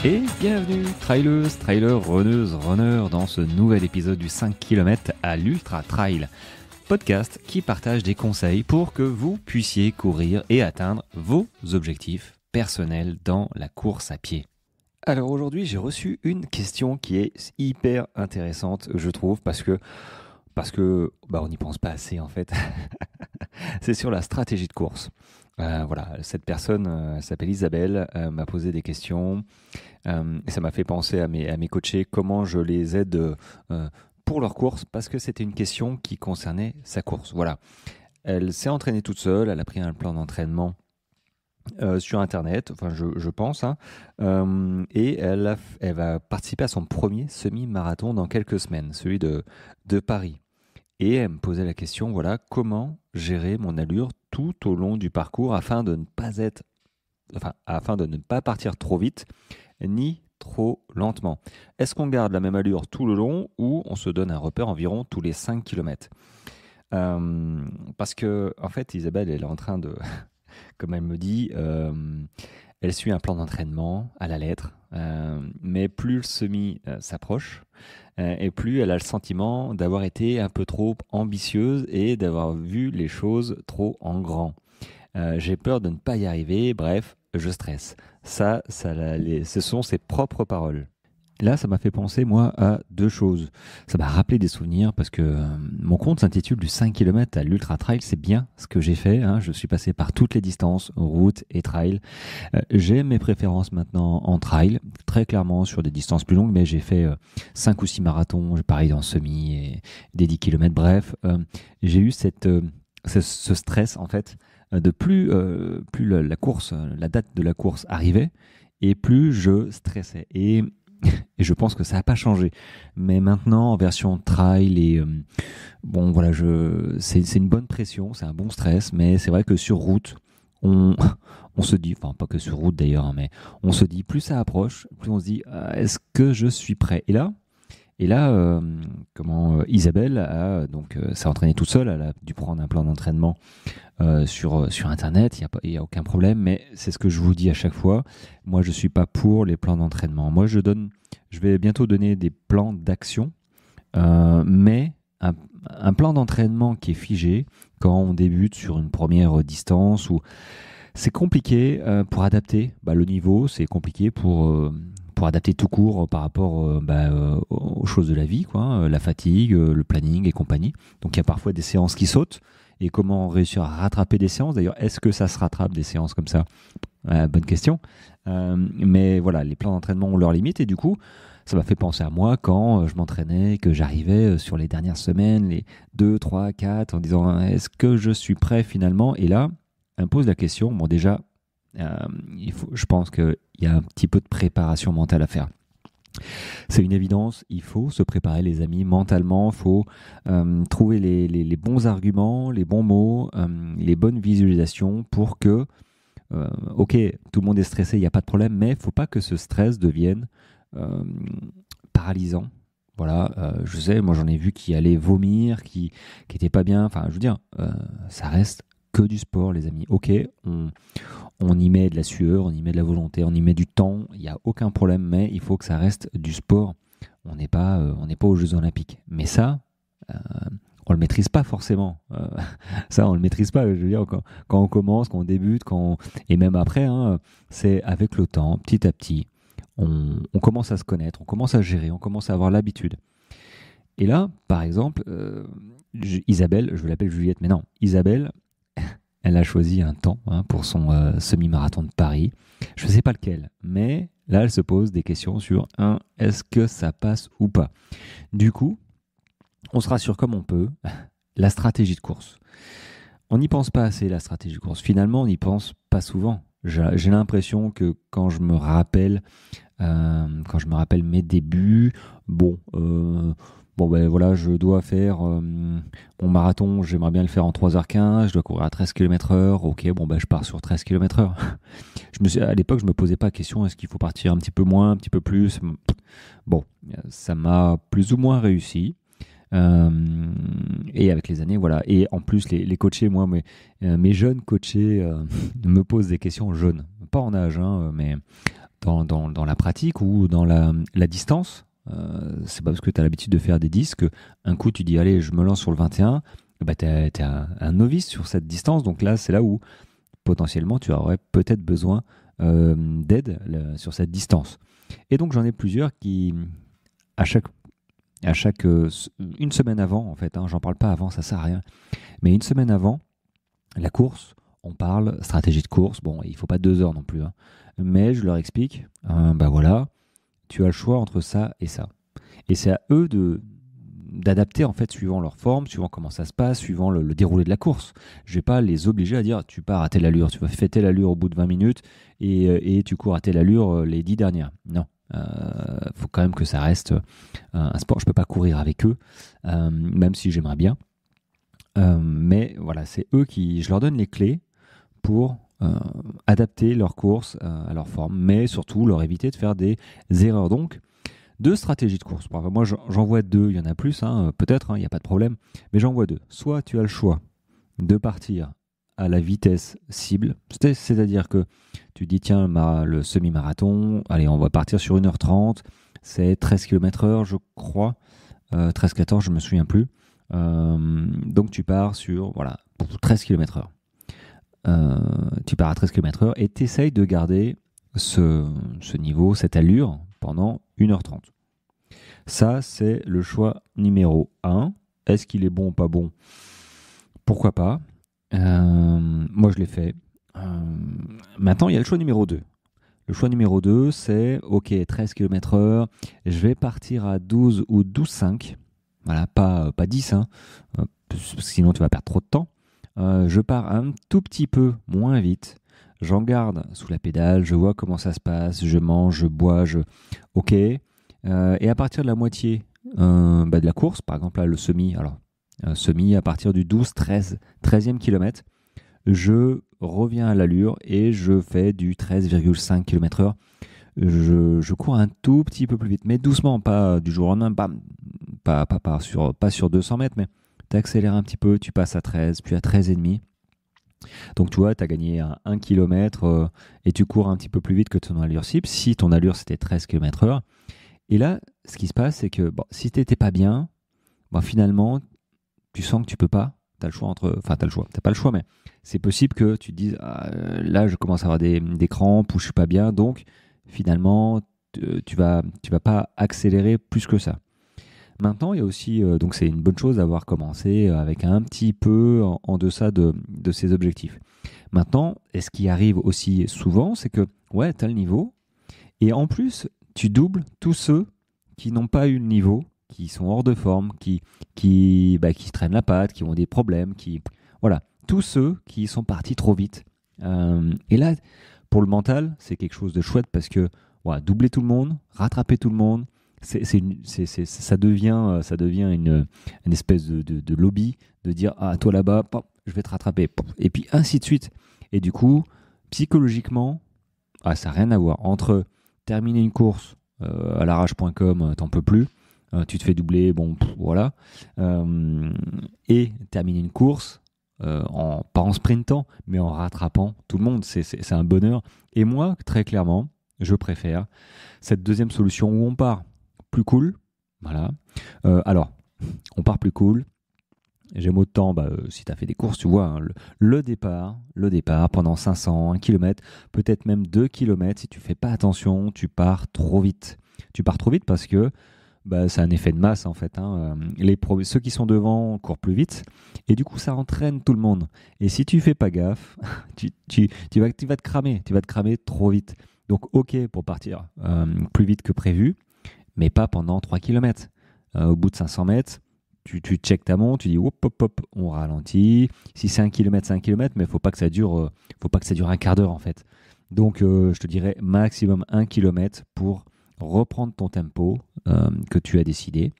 Et bienvenue, traileuses, trailers, runneuses, runners, dans ce nouvel épisode du 5 km à l'Ultra Trail, podcast qui partage des conseils pour que vous puissiez courir et atteindre vos objectifs personnels dans la course à pied. Alors aujourd'hui, j'ai reçu une question qui est hyper intéressante, je trouve, parce que on n'y pense pas assez en fait. C'est sur la stratégie de course. Voilà, cette personne s'appelle Isabelle, m'a posé des questions et ça m'a fait penser à mes coachés, comment je les aide pour leur course, parce que c'était une question qui concernait sa course. Voilà, elle s'est entraînée toute seule, elle a pris un plan d'entraînement sur internet, enfin je pense, hein, et elle va participer à son premier semi-marathon dans quelques semaines, celui de Paris. Et elle me posait la question, voilà, comment gérer mon allure tout au long du parcours afin de ne pas partir trop vite ni trop lentement. Est-ce qu'on garde la même allure tout le long ou on se donne un repère environ tous les 5 km? Parce que, en fait, Isabelle, elle est en train de, comme elle me dit, elle suit un plan d'entraînement à la lettre, mais plus le semi s'approche, et plus elle a le sentiment d'avoir été un peu trop ambitieuse et d'avoir vu les choses trop en grand. J'ai peur de ne pas y arriver, bref, je stresse. Ce sont ses propres paroles. Là, ça m'a fait penser, moi, à deux choses. Ça m'a rappelé des souvenirs parce que mon compte s'intitule du 5 km à l'Ultra Trail. C'est bien ce que j'ai fait, hein. Je suis passé par toutes les distances, route et trail. J'ai mes préférences maintenant en trail, très clairement sur des distances plus longues, mais j'ai fait 5 ou 6 marathons, pareil en semi et des 10 km. Bref, j'ai eu ce stress, en fait, de plus la course, la date de la course arrivait, et plus je stressais. Et je pense que ça n'a pas changé. Mais maintenant, en version trail, bon, voilà, c'est une bonne pression, c'est un bon stress, mais c'est vrai que sur route, on se dit, enfin pas que sur route d'ailleurs, hein, mais on se dit, plus ça approche, plus on se dit, est-ce que je suis prêt? Et là, Isabelle s'est entraînée toute seule, elle a dû prendre un plan d'entraînement sur Internet, il y a aucun problème, mais c'est ce que je vous dis à chaque fois. Moi, je suis pas pour les plans d'entraînement. Moi, je vais bientôt donner des plans d'action, mais un plan d'entraînement qui est figé quand on débute sur une première distance, ou c'est compliqué pour adapter le niveau, c'est compliqué pour adapter tout court par rapport aux choses de la vie, quoi, la fatigue, le planning et compagnie. Donc il y a parfois des séances qui sautent. Et comment réussir à rattraper des séances? D'ailleurs, est-ce que ça se rattrape des séances comme ça? Bonne question. Mais voilà, les plans d'entraînement ont leurs limites, et du coup, ça m'a fait penser à moi quand je m'entraînais, que j'arrivais sur les dernières semaines, les 2, 3, 4, en disant est-ce que je suis prêt finalement? Et là, elle me pose la question. Bon, déjà, je pense qu'il y a un petit peu de préparation mentale à faire. C'est une évidence, il faut se préparer les amis mentalement, il faut trouver les bons arguments, les bons mots, les bonnes visualisations pour que, ok, tout le monde est stressé, il n'y a pas de problème, mais il ne faut pas que ce stress devienne paralysant. Voilà, je sais, moi j'en ai vu qui allaient vomir, qui n'étaient pas bien, enfin je veux dire, ça reste que du sport les amis. Ok, on y met de la sueur, on y met de la volonté, on y met du temps, il n'y a aucun problème, mais il faut que ça reste du sport. On n'est pas aux Jeux Olympiques. Mais ça, on le maîtrise pas forcément. Ça, on le maîtrise pas. Je veux dire, quand on commence, quand on débute, et même après, hein, c'est avec le temps, petit à petit, on commence à se connaître, on commence à gérer, on commence à avoir l'habitude. Et là, par exemple, Isabelle, je l'appelle Juliette, mais non, Isabelle, elle a choisi un temps pour son semi-marathon de Paris. Je ne sais pas lequel, mais là, elle se pose des questions sur est-ce que ça passe ou pas? Du coup, on se rassure comme on peut. La stratégie de course. On n'y pense pas assez, la stratégie de course. Finalement, on n'y pense pas souvent. J'ai l'impression que quand je me rappelle mes débuts, ben voilà, je dois faire mon marathon, j'aimerais bien le faire en 3h15, je dois courir à 13 km/h, ok, je pars sur 13 km/h. À l'époque, je me posais pas la question, est-ce qu'il faut partir un petit peu moins, un petit peu plus? Bon, ça m'a plus ou moins réussi. Et avec les années, voilà. Et en plus, les coachés, moi, mes jeunes coachés me posent des questions jeunes. Pas en âge, mais dans la pratique ou dans la distance. C'est pas parce que tu as l'habitude de faire des 10 que un coup tu dis allez, je me lance sur le 21, bah, tu es un novice sur cette distance. Donc là, c'est là où potentiellement tu aurais peut-être besoin d'aide sur cette distance. Et donc j'en ai plusieurs qui, à chaque une semaine avant, en fait, hein, j'en parle pas avant, ça sert à rien, mais une semaine avant la course, on parle stratégie de course. Bon, il faut pas 2 heures non plus, hein, mais je leur explique, bah voilà, tu as le choix entre ça et ça. Et c'est à eux d'adapter en fait suivant leur forme, suivant comment ça se passe, suivant le déroulé de la course. Je vais pas les obliger à dire tu pars à telle allure, tu vas faire telle allure au bout de 20 minutes et tu cours à telle allure les 10 dernières. Non. Faut quand même que ça reste un sport. Je peux pas courir avec eux, même si j'aimerais bien. Mais voilà, c'est eux qui, je leur donne les clés pour adapter leur course à leur forme, mais surtout leur éviter de faire des erreurs. Donc, 2 stratégies de course. Bon, moi, j'en vois 2, il y en a plus, hein, peut-être, il n'y a pas de problème, mais j'en vois 2. Soit tu as le choix de partir à la vitesse cible, c'est-à-dire que tu dis, tiens, le semi-marathon, allez, on va partir sur 1h30, c'est 13 km/h, je crois, 13-14, je ne me souviens plus. Donc tu pars sur, voilà, pour 13 km/h. Tu pars à 13 km/h et tu essayes de garder ce niveau, cette allure pendant 1h30. Ça, c'est le choix numéro 1. Est-ce qu'il est bon ou pas bon? Pourquoi pas? Moi, je l'ai fait. Maintenant, il y a le choix numéro 2. Le choix numéro 2, c'est OK, 13 km/h, je vais partir à 12 ou 12,5. Voilà, pas 10, hein, parce que sinon tu vas perdre trop de temps. Je pars un tout petit peu moins vite. J'en garde sous la pédale, je vois comment ça se passe, je mange, je bois, OK. Et à partir de la moitié de la course, par exemple là, le semi, alors semi à partir du 13e kilomètre, je reviens à l'allure et je fais du 13,5 km/h. Je cours un tout petit peu plus vite, mais doucement, pas du jour au lendemain, pas sur 200 mètres, mais tu accélères un petit peu, tu passes à 13, puis à 13,5. Donc tu vois, tu as gagné 1 km et tu cours un petit peu plus vite que ton allure cible, si ton allure c'était 13 km/h. Et là, ce qui se passe, c'est que si tu n'étais pas bien, finalement, tu sens que tu peux pas. Tu as le choix Enfin, tu as le choix. Tu pas le choix, mais c'est possible que tu te dises là, je commence à avoir des crampes ou je suis pas bien. Donc, finalement, tu vas pas accélérer plus que ça. Maintenant, il y a aussi, donc c'est une bonne chose d'avoir commencé avec un petit peu en deçà de ses objectifs. Maintenant, et ce qui arrive aussi souvent, c'est que, ouais, tu as le niveau, et en plus, tu doubles tous ceux qui n'ont pas eu le niveau, qui sont hors de forme, qui se traînent la patte, qui ont des problèmes, voilà, tous ceux qui sont partis trop vite. Et là, pour le mental, c'est quelque chose de chouette parce que doubler tout le monde, rattraper tout le monde, ça devient une espèce de lobby, de dire toi là-bas, je vais te rattraper, et puis ainsi de suite. Et du coup, psychologiquement, ça n'a rien à voir. Entre terminer une course à l'arrache.com, t'en peux plus, tu te fais doubler, voilà, et terminer une course, pas en sprintant, mais en rattrapant tout le monde, c'est un bonheur. Et moi, très clairement, je préfère cette deuxième solution où on part plus cool. Voilà. Alors, on part plus cool. J'aime autant, si tu as fait des courses, tu vois, hein, le départ, pendant 500, 1 km, peut-être même 2 km, si tu fais pas attention, tu pars trop vite. Tu pars trop vite parce que c'est un effet de masse, en fait. Hein. Ceux qui sont devant courent plus vite, et du coup, ça entraîne tout le monde. Et si tu fais pas gaffe, tu vas te cramer. Tu vas te cramer trop vite. Donc, OK pour partir plus vite que prévu, mais pas pendant 3 km. Au bout de 500 mètres, tu checkes ta montre, tu dis hop, hop, hop, on ralentit. Si c'est 1 km, c'est 1 km, mais il ne faut pas que ça dure un quart d'heure, en fait. Donc, je te dirais maximum 1 km pour reprendre ton tempo que tu as décidé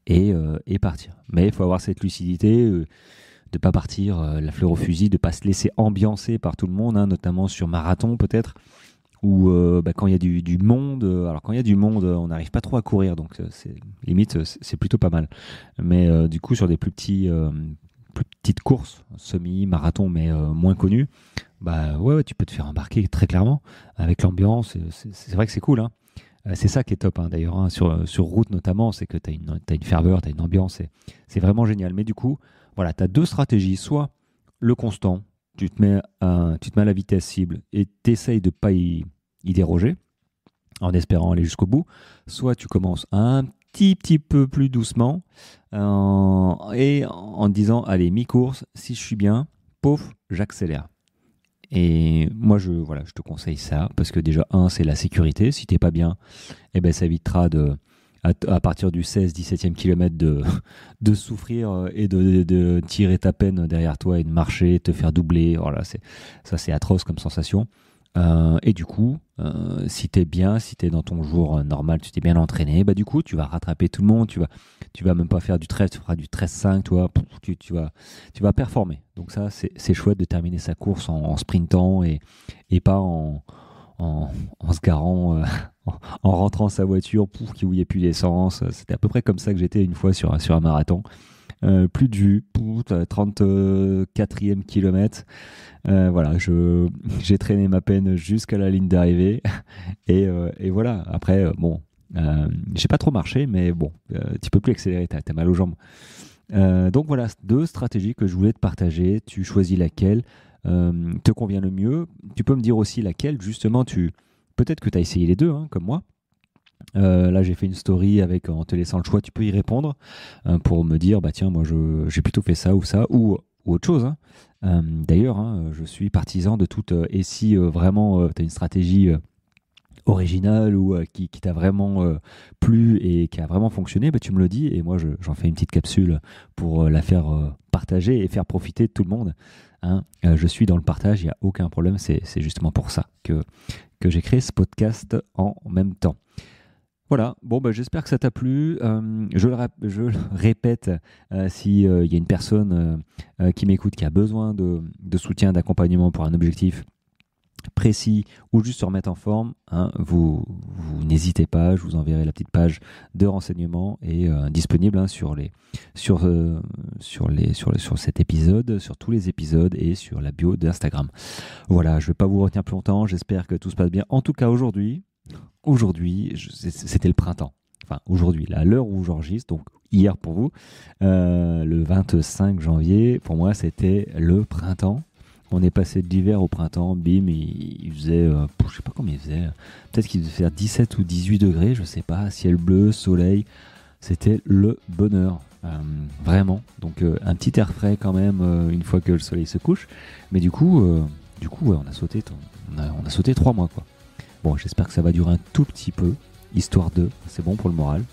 et partir. Mais il faut avoir cette lucidité de ne pas partir la fleur au fusil, de ne pas se laisser ambiancer par tout le monde, hein, notamment sur marathon peut-être, où quand il y a du monde, alors quand il y a du monde, on n'arrive pas trop à courir, donc limite c'est plutôt pas mal. Mais du coup sur des plus plus petites courses, semi-marathon, mais moins connues, bah ouais, tu peux te faire embarquer très clairement avec l'ambiance. C'est vrai que c'est cool, hein. C'est ça qui est top, hein, d'ailleurs, hein, sur route notamment, c'est que t'as une ferveur, t'as une ambiance, c'est vraiment génial. Mais du coup, voilà, t'as deux stratégies. Soit le constant, tu te mets à la vitesse cible et t'essayes de pas y déroger en espérant aller jusqu'au bout. Soit tu commences un petit peu plus doucement et en te disant, allez, mi-course, si je suis bien, pouf, j'accélère. Et moi, voilà, je te conseille ça parce que déjà, c'est la sécurité. Si t'es pas bien, eh ben, ça évitera à partir du 16-17e kilomètre de souffrir et de tirer ta peine derrière toi et de marcher, te faire doubler. Voilà, ça, c'est atroce comme sensation. Et du coup, si t'es bien, si t'es dans ton jour normal, tu t'es bien entraîné, bah du coup, tu vas rattraper tout le monde, tu vas même pas faire du 13, tu feras du 13-5, toi, tu vas performer. Donc ça, c'est chouette de terminer sa course en sprintant et pas en se garant, en rentrant sa voiture, qui mouillait plus d'essence. C'était à peu près comme ça que j'étais une fois sur un marathon. Plus de vue, 34e kilomètre. Voilà, j'ai traîné ma peine jusqu'à la ligne d'arrivée. Et voilà, après, bon, j'ai pas trop marché, mais bon, tu peux plus accélérer, t'as mal aux jambes. Donc voilà, deux stratégies que je voulais te partager. Tu choisis laquelle te convient le mieux. Tu peux me dire aussi laquelle, justement, peut-être que tu as essayé les deux, hein, comme moi. Là, j'ai fait une story en te laissant le choix. Tu peux y répondre pour me dire, bah tiens, moi, j'ai plutôt fait ça, ou autre chose, hein. D'ailleurs, hein, je suis partisan de toute. Et si vraiment tu as une stratégie originale ou qui t'a vraiment plu et qui a vraiment fonctionné, bah, tu me le dis et moi, j'en fais une petite capsule pour la faire partager et faire profiter de tout le monde, hein. Je suis dans le partage, il n'y a aucun problème. C'est justement pour ça que j'ai créé ce podcast en même temps. Voilà, bon, bah, j'espère que ça t'a plu. Je le répète, s'il y a une personne qui m'écoute, qui a besoin de soutien, d'accompagnement pour un objectif précis ou juste se remettre en forme, hein, vous n'hésitez pas, je vous enverrai la petite page de renseignements et disponible, hein, sur cet épisode, sur tous les épisodes et sur la bio d'Instagram. Voilà, je ne vais pas vous retenir plus longtemps, j'espère que tout se passe bien. En tout cas, aujourd'hui, c'était le printemps. Enfin, aujourd'hui, à l'heure où j'enregistre, donc hier pour vous, le 25 janvier, pour moi, c'était le printemps. On est passé de l'hiver au printemps, bim, il faisait, je sais pas combien il faisait, peut-être qu'il devait faire 17 ou 18 degrés, je sais pas, ciel bleu, soleil, c'était le bonheur, vraiment. Donc un petit air frais quand même, une fois que le soleil se couche, mais du coup, ouais, on a sauté 3 mois, quoi. Bon, j'espère que ça va durer un tout petit peu, histoire de, c'est bon pour le moral.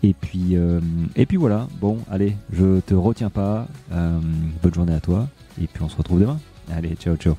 Et puis voilà, bon, allez, je te retiens pas, bonne journée à toi, et puis on se retrouve demain. Allez, ciao, ciao.